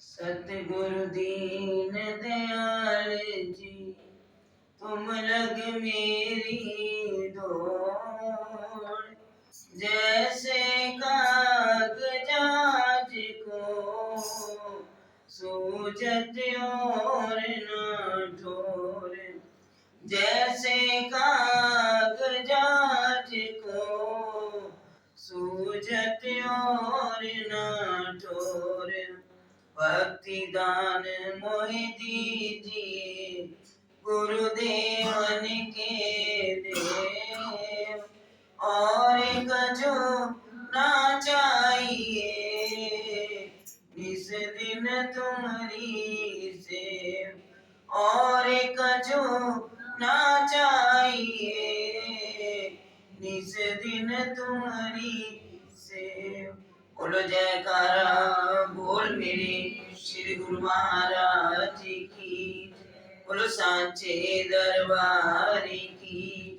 सतगुरु दीन दयाल जी, तुम लग मेरी दौड़। जैसे कागजाज को सूझत और न ठोर, जैसे कागजाज को सूझत और न ठोर। भक्ति दान मोहि दीजिए, गुरुदेवन के देव। और कछु ना चाहिए, इस दिन तुम्हारी सेव। और कछु ना चाहिए, इस दिन तुम्हारी सेव। बोलो जयकारा बोल मेरे श्री गुरु महाराज की। बोलो सांचे दरबार की।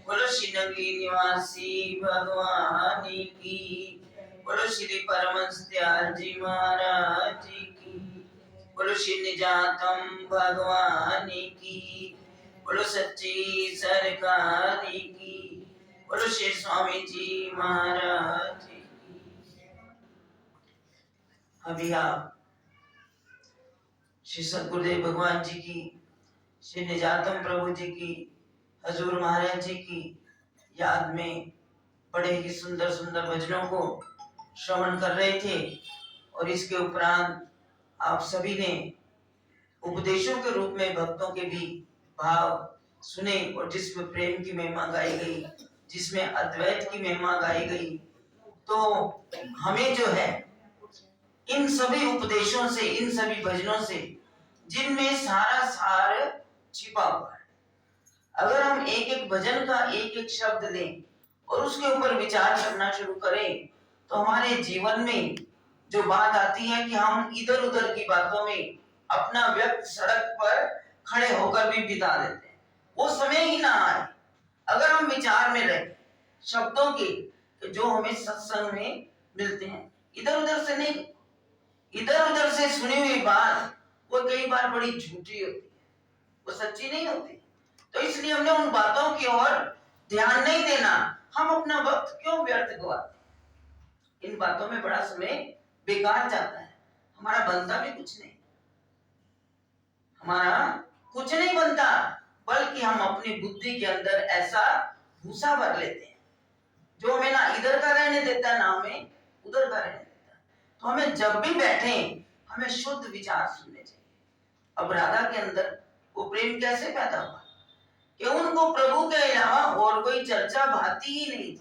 बोलो श्री नगरी निवासी भगवान की। बोलो श्री परमहंस दयाल जी महाराज की। बोलो श्री निजातम भगवान की। बोलो सच्ची सरकार की। बोलो श्री स्वामी जी महाराज की। अभी आप श्री सद्गुरुदेव भगवान जी की, श्री निजातम प्रभु जी की, हजूर महाराज जी की याद में बड़े ही सुंदर सुंदर भजनों को श्रवण कर रहे थे। और इसके उपरांत आप सभी ने उपदेशों के रूप में भक्तों के भी भाव सुने, और जिसमें प्रेम की महिमा गाई गई, जिसमें अद्वैत की महिमा गाई गई। तो हमें जो है इन सभी उपदेशों से, इन सभी भजनों से, जिनमें सारा सार छिपा हुआ है, अगर हम एक एक भजन का एक एक शब्द लें और उसके ऊपर विचार करना शुरू करें, तो हमारे जीवन में जो बात आती है कि हम इधर उधर की बातों में अपना व्यक्त सड़क पर खड़े होकर भी बिता देते हैं, वो समय ही ना आए। अगर हम विचार में रहे शब्दों के जो हमें सत्संग में मिलते हैं, इधर उधर से नहीं, इधर उधर से सुनी हुई बात वो कई बार बड़ी झूठी होती है, वो सच्ची नहीं होती। तो इसलिए हमने उन बातों की ओर ध्यान नहीं देना। हम अपना वक्त क्यों व्यर्थ गवाते, इन बातों में बड़ा समय बेकार जाता है, हमारा बनता भी कुछ नहीं, हमारा कुछ नहीं बनता, बल्कि हम अपनी बुद्धि के अंदर ऐसा भूसा भर लेते हैं जो हमें ना इधर का रहने देता, ना हमें उधर का रहने देता। तो हमें जब भी बैठे हमें शुद्ध विचार सुनने चाहिए। अब राधा के अंदर वो प्रेम कैसे पैदा हुआ कि उनको प्रभु के अलावा और कोई चर्चा भाती ही नहीं थी,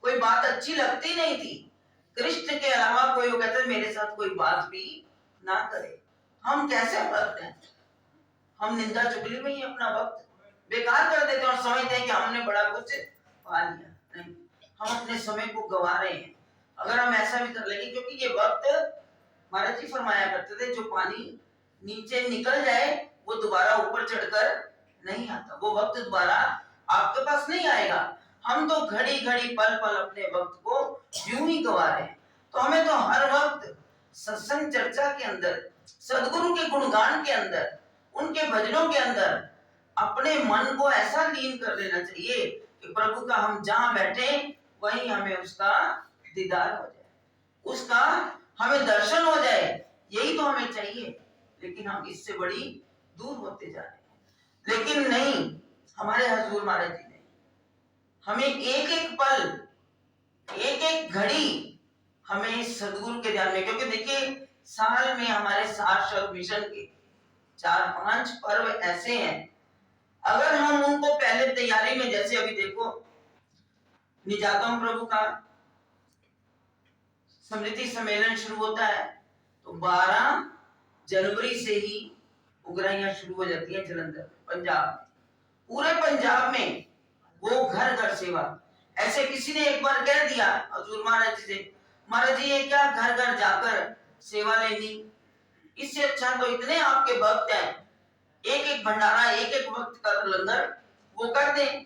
कोई बात अच्छी लगती नहीं थी। कृष्ण के अलावा कोई वो कहते मेरे साथ कोई बात भी ना करे। हम कैसे भक्त हैं, हम निंदा चुगली में ही अपना वक्त बेकार कर देते हैं और समझते हैं कि हमने बड़ा कुछ पा लिया। नहीं, हम अपने समय को गवा रहे हैं। अगर हम ऐसा भी कर लेंगे, क्योंकि ये वक्त महाराज जी फरमाया करते थे, जो पानी नीचे निकल जाए वो दोबारा ऊपर चढ़कर नहीं आता, वो वक्त दोबारा आपके पास नहीं आएगा। हम तो घड़ी घड़ी पल पल अपने वक्त को यूं ही गवा रहे हैं। तो हमें तो हर वक्त सत्संग चर्चा के अंदर, सदगुरु के गुणगान के अंदर, उनके भजनों के अंदर अपने मन को ऐसा लीन कर लेना चाहिए कि प्रभु का हम जहां बैठे वहीं हमें उसका दीदार हो जाए, उसका हमें दर्शन हो जाए। यही तो हमें चाहिए, लेकिन हम इससे बड़ी दूर होते जा रहे हैं। लेकिन नहीं, हमारे हजूर महाराज जी ने हमें एक एक पल, एक एक घड़ी हमें सदगुरु के ध्यान में, क्योंकि देखिए साल में हमारे 7 मिशन के 4-5 पर्व ऐसे हैं, अगर हम उनको पहले तैयारी में, जैसे अभी देखो निजातम प्रभु का स्मृति सम्मेलन शुरू होता है, तो 12 जनवरी से ही उगराइयां शुरू हो जाती हैं जलंधर पंजाब में। पूरे पंजाब में वो घर घर सेवा। ऐसे किसी ने एक बार कह दिया हजूर महाराज जी से, महाराज जी ये क्या घर घर जाकर सेवा लेनी, इससे अच्छा तो इतने आपके भक्त हैं, एक एक भंडारा, एक एक वक्त का लंगर वो कर दें।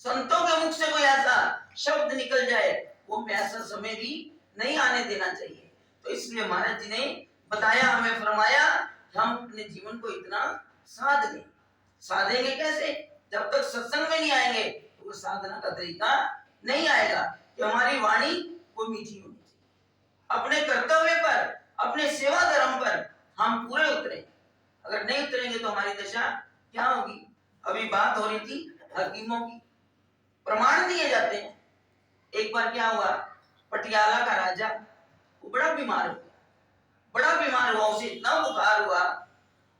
संतों के मुख से कोई ऐसा शब्द निकल जाए, वो में ऐसा समय भी नहीं आने देना चाहिए। तो इसलिए महाराज जी ने बताया, हमें फरमाया हम अपने जीवन को इतना साध लें। साधेंगे कैसे? जब तक सत्संग में नहीं आएंगे तो वो साधना का तरीका नहीं आएगा कि हमारी वाणी वो मीठी होनी चाहिए। अपने कर्तव्य पर, अपने सेवा धर्म पर हम पूरे उतरे। अगर नहीं उतरेंगे तो हमारी दशा क्या होगी? अभी बात हो रही थी हकीमों की, प्रमाण दिए जाते हैं। एक बार क्या हुआ, पटियाला का राजा वो बड़ा बीमार हो गया, बड़ा बीमार हुआ, उसे इतना बुखार हुआ,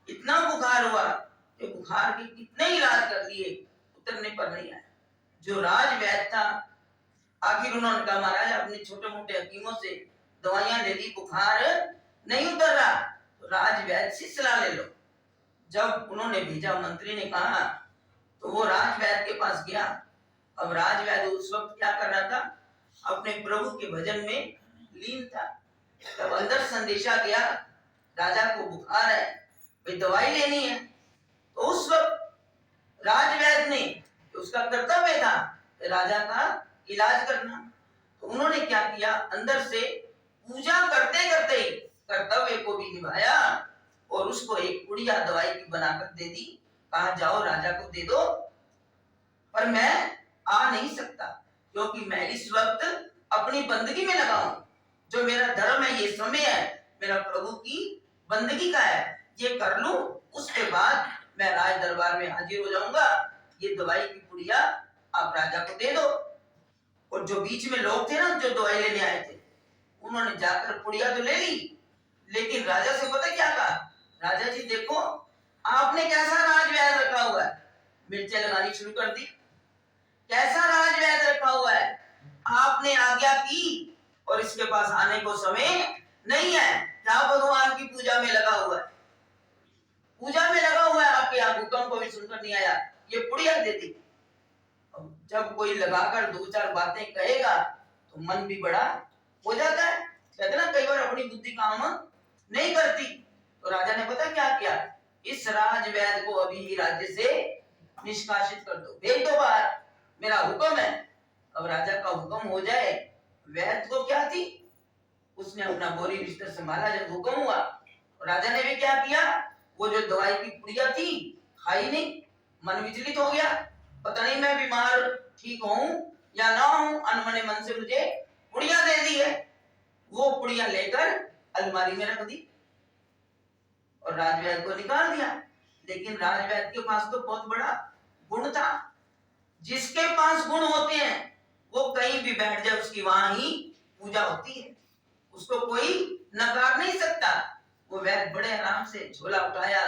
इतना बुखार हुआ कि बुखार के कितने इलाज कर लिए, उतरने पर नहीं आया। जो राज वैद्य था, आखिर उन्होंने कहा महाराज अपने छोटे मोटे हकीमों से दवाइयां ले ली, बुखार नहीं उतर रहा, तो राज वैद्य से सलाह ले लो। जब उन्होंने भेजा, मंत्री ने कहा, तो वो राज वैद्य के पास गया। अब राज वैद्य उस वक्त क्या कर रहा था? अपने प्रभु के भजन में लीन था। तब अंदर संदेशा गया, राजा को बुखार है, भाई दवाई लेनी है। तो उस वक्त राज वैद्य ने, उसका कर्तव्य था राजा का इलाज करना, तो उन्होंने क्या किया, अंदर से पूजा करते करते कर्तव्य को भी निभाया और उसको एक पुड़िया दवाई की बनाकर दे दी। कहा जाओ राजा को दे दो, पर मैं आ नहीं सकता क्योंकि मैं इस वक्त अपनी बंदगी में लगा हूं। जो मेरा धर्म है, ये समय है मेरा प्रभु की बंदगी का है, ये कर लूं, उसके बाद मैं राज दरबार में हाजिर हो जाऊंगा। ये दवाई की पुड़िया आप राजा को दे दो। और जो बीच में लोग थे ना, जो दवाई लेने आए थे, उन्होंने जाकर पुड़िया तो ले ली, लेकिन राजा से पता क्या कहा, राजा जी देखो आपने कैसा राज वैद्य रखा हुआ है। मिर्चें लगानी शुरू कर दी। कैसा राज वैद्य रखा हुआ है, आपने आज्ञा की और इसके पास आने को समय नहीं है, क्या भगवान की पूजा में लगा हुआ है, पूजा में लगा हुआ है, आपके यहाँ हुक्म को भी सुनकर नहीं आया, ये पुड़िया देती। जब कोई लगाकर दो चार बातें कहेगा तो मन भी बड़ा हो जाता है। कहते ना कई बार अपनी बुद्धि काम नहीं करती। तो राजा ने पता क्या किया, इस राज वैद्य को अभी ही राज्य से निष्कासित कर दो, भेज दो बाहर, मेरा हुक्म है। अब राजा का हुक्म हो जाए, वैद्य को क्या थी, उसने अपना बोरी बिस्तर संभाला। जब हुक्म हुआ, राजा ने भी क्या किया, वो जो दवाई की पुड़िया थी खाई नहीं, मन विचलित हो गया, पता नहीं मैं बीमार ठीक हूं या ना हूं, अनमने मन से मुझे पुड़िया दे दी है। वो पुड़िया लेकर अलमारी में रख दी और राजवैद्य को निकाल दिया। लेकिन राजवैद्य के पास तो बहुत बड़ा गुण था। जिसके पास गुण होते हैं वो कहीं भी बैठ जाए, उसकी वहां ही पूजा होती है, उसको कोई नकार नहीं सकता। वो वैद्य बड़े आराम से झोला उठाया,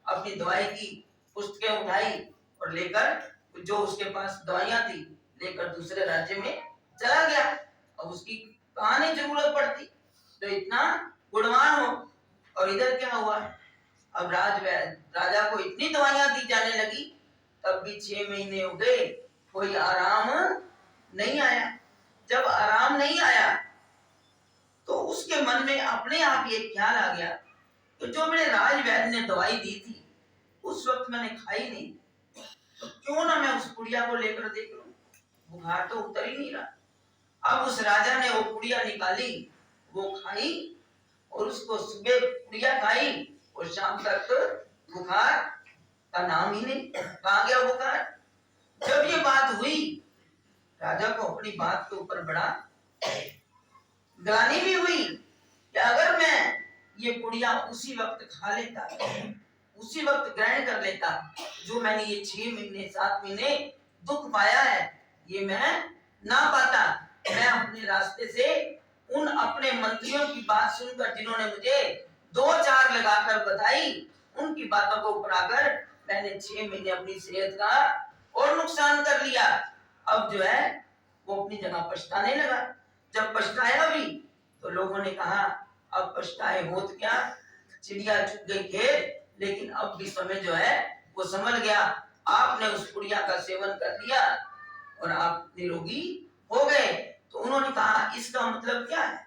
अपनी दवाई की पुस्तकें उठाई और लेकर, जो उसके पास दवाइयां थी, लेकर दूसरे राज्य में चला गया। अब उसकी कहां नहीं जरूरत पड़ती, तो इतना गुणवान हो। और इधर क्या हुआ, अब राजा को इतनी दवाइयां दी जाने लगी, तब भी 6 महीने हो गए, कोई आराम नहीं आया। जब आराम नहीं आया तो उसके मन में अपने आप ये ख्याल आ गया कि जो मेरे राजवैद्य ने दवाई दी थी उस वक्त मैंने खाई नहीं, तो क्यों ना मैं उस पुड़िया को लेकर देख लूं, बुखार तो उतर ही नहीं रहा। अब उस राजा ने वो पुड़िया निकाली, वो खाई और उसको सुबह पुड़िया खाई और शाम तक बुखार का नाम ही नहीं, कहां गया बुखार। जब ये बात हुई, राजा को अपनी बात के ऊपर बड़ा ग्लानि भी हुई कि अगर मैं ये पुड़िया उसी वक्त खा लेता, उसी वक्त ग्रहण कर लेता, जो मैंने ये 6 महीने 7 महीने दुख पाया है, ये मैं ना पाता। मैं अपने रास्ते से उन अपने मंत्रियों की बात सुनकर, जिन्होंने मुझे 2-4 लगाकर बताई, उनकी बातों को ऊपराकर मैंने 6 महीने अपनी सेहत का और नुकसान कर लिया। अब जो है वो अपनी जगह पछताने लगा। जब पछताया भी तो लोगों ने कहा अब पछताए होत क्या, चिड़िया चुग गई खेत, लेकिन अब भी समय जो है वो संभल गया। आपने उस पुड़िया का सेवन कर लिया और आप निरोगी हो गए। तो उन्होंने कहा इसका मतलब क्या है।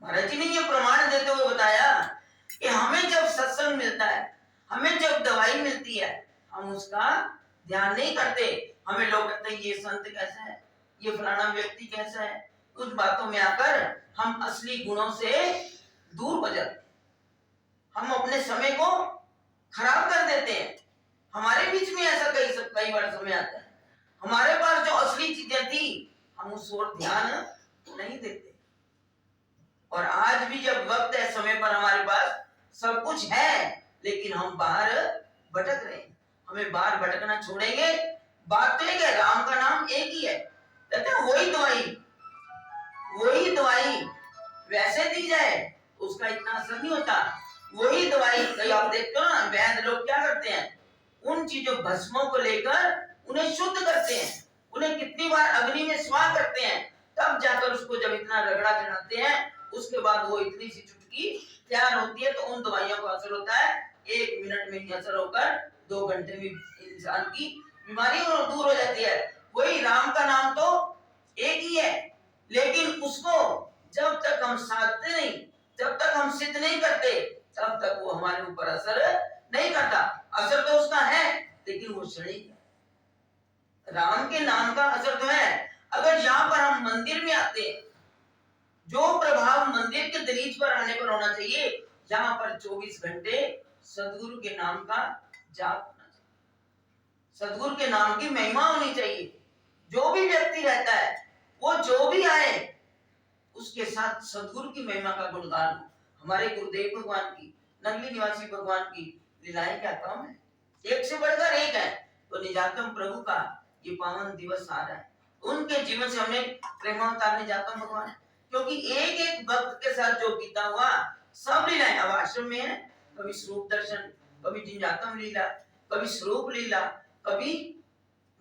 महाराज जी ने ये प्रमाण देते हुए बताया कि हमें जब सत्संग मिलता है, हमें जब दवाई मिलती है, हम उसका ध्यान नहीं करते, हमें लोग कहते हैं ये संत कैसा है, ये फलाना व्यक्ति कैसा है, कुछ बातों में आकर हम असली गुणों से दूर हो जाते हैं, हम अपने समय को खराब कर देते हैं। हमारे बीच में ऐसा कई बार समय आता है, हमारे पास जो असली चीजें थी हम उस ओर ध्यान नहीं देते। और आज भी जब वक्त है, समय पर हमारे पास सब कुछ है, लेकिन हम बाहर भटक रहे हैं। हमें बाहर भटकना छोड़ेंगे। बात तो एक है, राम का नाम एक ही है, कहते हैं वही दवाई वैसे दी जाए उसका इतना असर नहीं होता। वही दवाई, कई आप देखते हो ना, वैद्य लोग क्या करते हैं, उन चीजों भस्मों को लेकर उन्हें शुद्ध करते हैं, उन्हें कितनी बार अग्नि में स्वाह करते हैं, तब जाकर उसको जब इतना रगड़ा चढ़ाते हैं, उसके बाद वो इतनी सी चुटकी तैयार होती है। तो उन दवाइयों का असर होता है 1 मिनट में ही असर होकर 2 घंटे में इंसान की बीमारी दूर हो जाती है। वही राम का नाम तो एक ही है, लेकिन उसको जब तक हम साधते नहीं, जब तक हम सिद्ध नहीं करते, तब तक वो हमारे ऊपर असर नहीं करता। असर तो उसका है, लेकिन वो क्षणिक है। राम के नाम का असर तो है। अगर यहाँ पर हम मंदिर में आते हैं, जो प्रभाव मंदिर के दलीज पर आने पर होना चाहिए, यहाँ पर 24 घंटे सदगुरु के नाम का जाप होना चाहिए, सदगुरु के नाम की महिमा होनी चाहिए। जो भी व्यक्ति रहता है, वो जो भी आए, उसके साथ सदगुरु की महिमा का गुणगान हो। हमारे गुरुदेव भगवान की, नगली निवासी भगवान की लीलाएं क्या कम है, एक से बढ़कर एक है। तो निजातम प्रभु का ये पावन दिवस आ रहा है, उनके जीवन से हमें प्रेमावतार निजातम भगवान, क्योंकि एक एक भक्त के साथ जो बीता हुआ, सब लीलाएं अब आश्रम में है। कभी स्वरूप दर्शन, कभी निजातम लीला, कभी स्वरूप लीला, कभी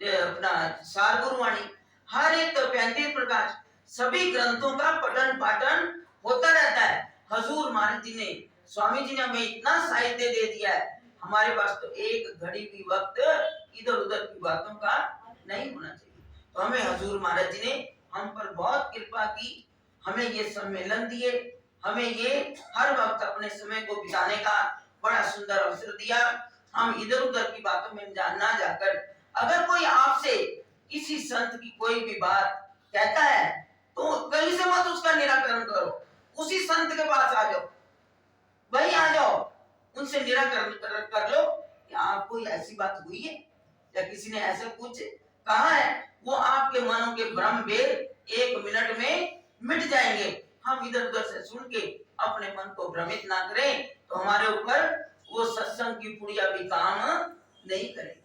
अपना सार गुरुवाणी, हर एक 35 प्रकाश, सभी ग्रंथों का पठन पाठन होता रहता है। हजूर महाराज जी ने, स्वामी जी ने हमें इतना साहित्य दे दिया है, हमारे पास तो एक घड़ी भी वक्त इधर उधर की बातों का नहीं होना चाहिए। तो हमें हजूर महाराज जी ने हम पर बहुत कृपा की, हमें ये सम्मेलन दिए, हमें ये हर वक्त अपने समय को बिताने का बड़ा सुंदर अवसर दिया। हम इधर उधर की बातों में ना जाकर, अगर कोई आपसे किसी संत की कोई भी बात कहता है, तो कहीं से मत उसका निराकरण करो, उसी संत के पास आ जाओ, वही आ जाओ, उनसे निराकरण कर लो कि आपको ऐसी बात हुई है या किसी ने ऐसा कुछ कहा है। वो आपके मनों के भ्रम भेद 1 मिनट में मिट जाएंगे। हम इधर उधर से सुन के अपने मन को भ्रमित ना करें, तो हमारे ऊपर वो सत्संग की पुड़िया भी काम नहीं करेगी।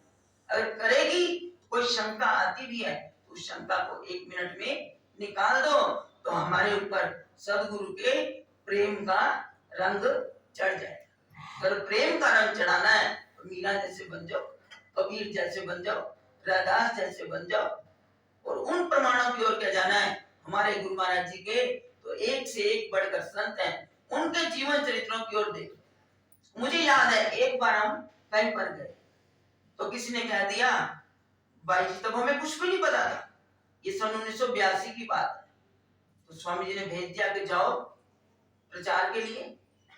अगर करेगी, कोई शंका आती भी है, तो उस शंका को 1 मिनट में निकाल दो, तो हमारे ऊपर सदगुरु के प्रेम का रंग चढ़ जाए। अगर प्रेम का रंग चढ़ाना है, तो मीरा जैसे बन जाओ, कबीर जैसे बन जाओ, रैदास जैसे बन जाओ, और उन प्रमाणों की ओर क्या जाना है। हमारे गुरु महाराज जी के तो एक से एक बढ़कर संत हैं, उनके जीवन चरित्रों की ओर देखो। मुझे याद है, एक बार हम कहीं पर गए, तो किसी ने कह दिया, भाई जी तब हमें कुछ भी नहीं पता था, ये सन 1982 की बात है, तो स्वामी जी ने भेज दिया कि जाओ प्रचार के लिए,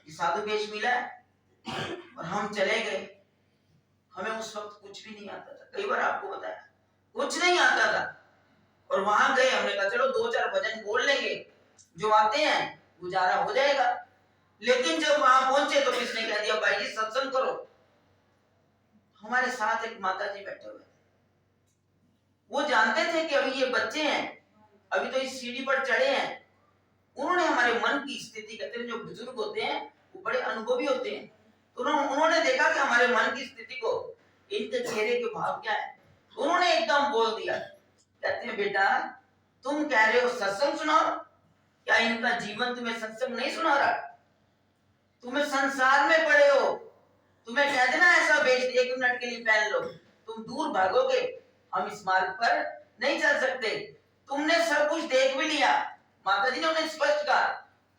ये साधु वेश मिला है, और हम चले गए। हमें उस वक्त कुछ भी नहीं आता था, कई बार आपको बताया कुछ नहीं आता था, और वहां गए, हमने कहा चलो 2-4 भजन बोल लेंगे, जो आते हैं गुजारा हो जाएगा। लेकिन जब वहां पहुंचे तो किसने कह दिया, भाई जी सत्संग करो। हमारे साथ एक माता जी बैठे हुए थे, वो जानते थे कि अभी ये बच्चे हैं, अभी तो इस सीढ़ी पर चढ़े हैं। उन्होंने हमारे मन की स्थिति, कहते हैं जो बुजुर्ग होते हैं वो बड़े अनुभवी होते हैं, तो उन्होंने देखा कि हमारे मन की स्थिति को, इनके चेहरे के भाव क्या है, तो उन्होंने एकदम बोल दिया, कहते हैं बेटा तुम कह रहे हो सत्संग सुनाओ, क्या इनका जीवन तुम्हें सत्संग नहीं सुना रहा? तुम्हें संसार में पड़े हो, तुम्हें कह देना ऐसा वेश 1 मिनट के लिए पहन लो, तुम दूर भागोगे, हम इस मार्ग पर नहीं चल सकते। तुमने सब कुछ देख भी लिया, माता जी ने उन्हें स्पष्ट कहा,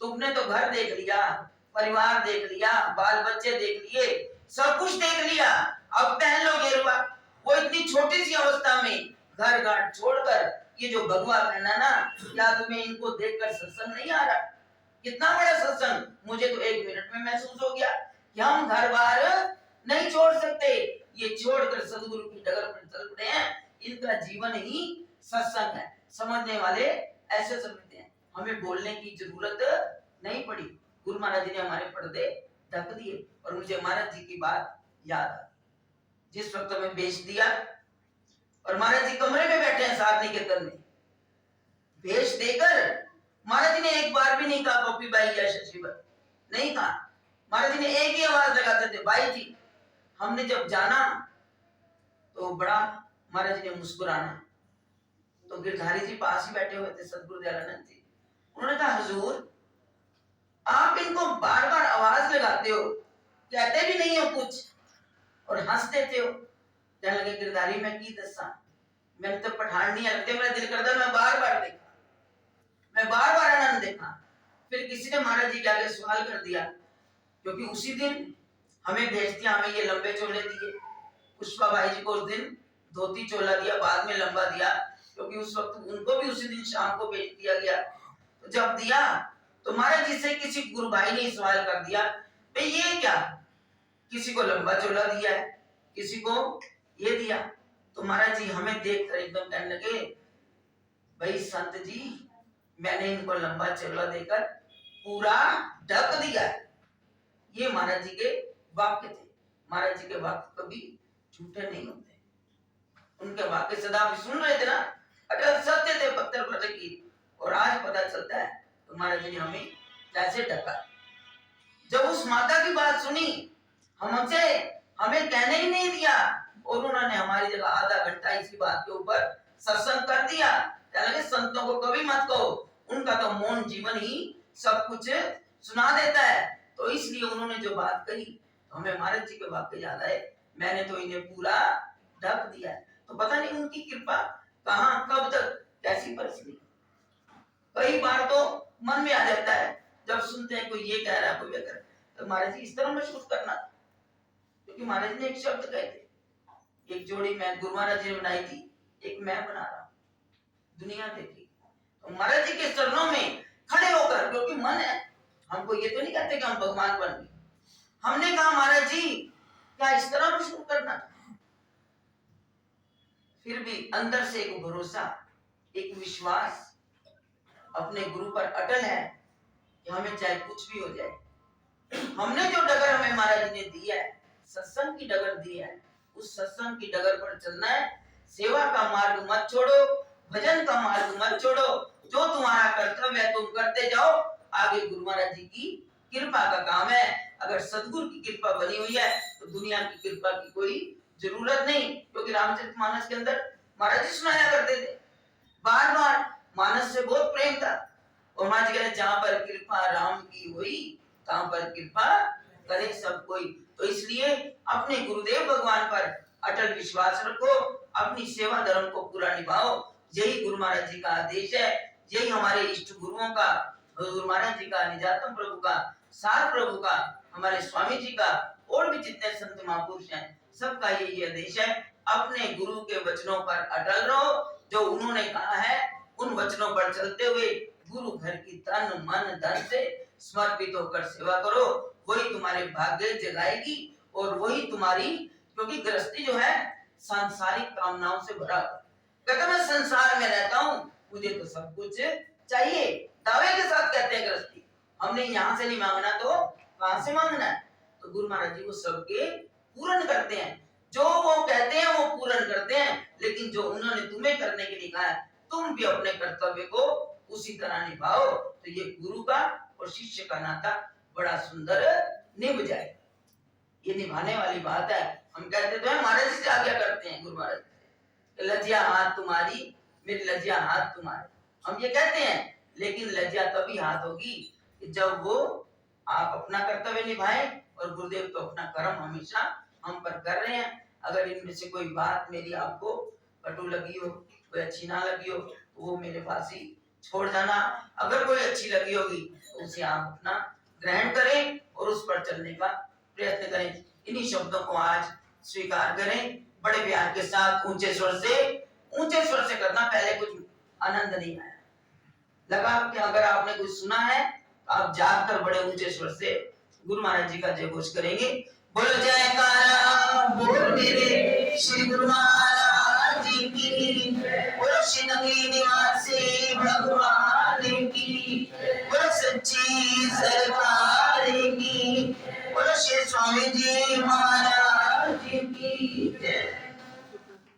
तुमने तो घर देख लिया, परिवार देख लिया, बाल बच्चे देख लिए, सब कुछ देख लिया, अब पहन लो गेरुआ। वो इतनी छोटी सी अवस्था में घर घाट छोड़कर ये जो भगवा पहना ना, क्या तुम्हें इनको देखकर सत्संग नहीं आ रहा? कितना बड़ा सत्संग। मुझे तो 1 मिनट में महसूस हो गया कि हम घर बार नहीं छोड़ सकते, ये छोड़कर सदगुरु की डगर पर चल पड़े हैं। इनका जीवन ही सत्संग है। समझने वाले ऐसे समझते हैं, हमें बोलने की जरूरत नहीं पड़ी। गुरु महाराज जी ने हमारे पर्दे ढक दिए। और मुझे महाराज जी की बात याद आ, जिस वक्त हमें बेच दिया और महाराज जी कमरे में बैठे हैं साथ निकेतन में, भेष देकर महाराज जी ने एक बार भी नहीं कहा पप्पी बाई या शशि बाई, नहीं कहा। महाराज जी ने एक ही आवाज लगाते थे, बाई जी। हमने जब जाना तो बड़ा महाराज जी ने मुस्कुराना, तो गिरधारी जी पास ही बैठे हुए थे, सदगुरु दयालानंद जी। उन्होंने कहा हुजूर आप इनको बार बार आवाज लगाते हो, कहते भी नहीं हो कुछ और हंस देते हो। कहने लगे गिरधारी मैं की दसा, मैंने तो पठान नहीं लगते, मेरा दिल करता मैं बार बार देखा, मैं बार बार आनंद देखा। फिर किसी ने महाराज जी के आगे सवाल कर दिया, क्योंकि उसी दिन हमें भेज दिया, हमें ये लंबे चोले दिए। पुष्पा भाई जी को उस दिन धोती चोला दिया, बाद में लंबा दिया, क्योंकि उस वक्त उनको भी उसी दिन शाम को भेज दिया गया। तो जब दिया तो महाराज जी से किसी गुरु भाई ने सवाल कर दिया, भाई ये क्या, किसी को लंबा चोला दिया है, किसी को ये दिया। तो महाराज जी हमें देखकर एकदम कहने लगे, भाई संत जी मैंने इनको लंबा चोला देकर पूरा ढक दिया है। ये महाराज जी के वाक्य थे। महाराज जी के वाक्य कभी झूठे नहीं होते, उनके वाक्य सदा भी सुन रहे थे ना, अटल सत्य थे पत्थर पर लकीर। और आज पता चलता है तो महाराज जी ने हमें कैसे ढका। जब उस माता की बात सुनी, हमसे हमें कहने ही नहीं दिया और उन्होंने हमारी जगह आधा घंटा इसी बात के ऊपर सत्संग कर दिया। लगे संतों को कभी मत कहो, उनका तो मौन जीवन ही सब कुछ सुना देता है। तो इसलिए उन्होंने जो बात कही तो हमें महाराज जी के वाक्य याद आए, मैंने तो इन्हें पूरा ढक दिया है। तो पता नहीं उनकी कृपा कहाँ कब तक कैसी बरसनी। कई बार तो मन में आ जाता है जब सुनते हैं कोई ये कह रहा है कोई ये कह रहा है, तो महाराज जी इस तरह महसूस करना, क्योंकि महाराज जी ने एक शब्द कहे थे, एक जोड़ी मैं गुरु महाराज जी ने बनाई थी, एक मैं बना रहा हूं, दुनिया देखी। तो महाराज जी के चरणों में खड़े होकर, क्योंकि मन है, हमको ये तो नहीं कहते कि हम भगवान बन गए, हमने कहा महाराज जी क्या इस तरह महसूस करना। फिर भी अंदर से एक भरोसा, एक विश्वास अपने गुरु पर अटल है कि हमें चाहे कुछ भी हो जाए। हमने जो डगर हमें महाराज जी ने दी है, सत्संग की डगर दी है, उस सत्संग की डगर पर चलना है। सेवा का मार्ग मत छोड़ो, भजन का मार्ग मत छोड़ो, जो तुम्हारा कर्तव्य है तुम करते जाओ। आगे गुरु महाराज जी की कृपा का काम है। अगर सदगुरु की कृपा बनी हुई है तो दुनिया की कृपा की कोई जरूरत नहीं, क्योंकि रामचरितमानस के अंदर महाराज जी सुनाया करते थे बार बार, मानस से बहुत प्रेम था। और महाराज जी कहते जहां पर कृपा राम की हुई तहां पर कृपा करे सब कोई। तो इसलिए अपने गुरुदेव भगवान पर अटल विश्वास रखो, अपनी सेवा धर्म को पूरा निभाओ। यही गुरु महाराज जी का आदेश है, यही हमारे इष्ट गुरुओं का, गुरु महाराज जी का, निजातम प्रभु का, सार प्रभु का, हमारे स्वामी जी का, और भी जितने संत महापुरुष हैं सबका यही आदेश है, अपने गुरु के वचनों पर अटल रहो। जो उन्होंने कहा है उन वचनों पर चलते हुए गुरु घर की तन मन धन से समर्पित होकर सेवा करो, वही तुम्हारे भाग्य जगाएगी और वही तुम्हारी, क्योंकि गृहस्थी जो है सांसारिक कामनाओं से भरा, कहता मैं संसार में रहता हूँ मुझे तो सब कुछ चाहिए, दावे के साथ कहते हैं गृहस्थी, हमने यहाँ से नहीं मांगना तो कहां से मांगना है। तो गुरु महाराज जी वो सबके पूर्ण करते हैं, जो वो कहते हैं वो पूर्ण करते हैं। लेकिन जो उन्होंने तुम्हें करने के लिए कहा है तुम भी अपने कर्तव्य को उसी तरह निभाओ। तो ये गुरु का और शिष्य का नाता बड़ा सुंदर निभ जाए। ये निभाने वाली बात है। हम कहते तो है महाराज जी से आज्ञा करते हैं गुरु महाराज जी, लज्जा हाथ तुम्हारी मेरी लज्जा हाथ तुम्हारे, हम ये कहते हैं। लेकिन लज्जा तभी हाथ होगी जब वो आप अपना कर्तव्य निभाएं और गुरुदेव तो अपना कर्म हमेशा हम पर कर रहे हैं। अगर इनमें से कोई बात मेरी आपको कटु लगी हो, कोई अच्छी ना लगी हो तो वो मेरे पास ही छोड़ जाना। अगर कोई अच्छी लगी होगी तो उसे आप अपना ग्रहण करें और उस पर चलने का प्रयत्न करें। इन्हीं शब्दों को आज स्वीकार करें बड़े प्यार के साथ, ऊंचे स्वर से करना। पहले कुछ आनंद नहीं आया, लगा कि अगर आपने कुछ सुना है तो आप जाकर बड़े ऊंचे स्वर से गुरु महाराज जी का जय घोष करेंगे। बोलो जयकारा बोल मेरे श्री गुरु महाराज जी की। दक्षिण नगरी निवासी भगवान की, बोलो सच्ची सरकार की, बोलो श्री स्वामी जी महाराज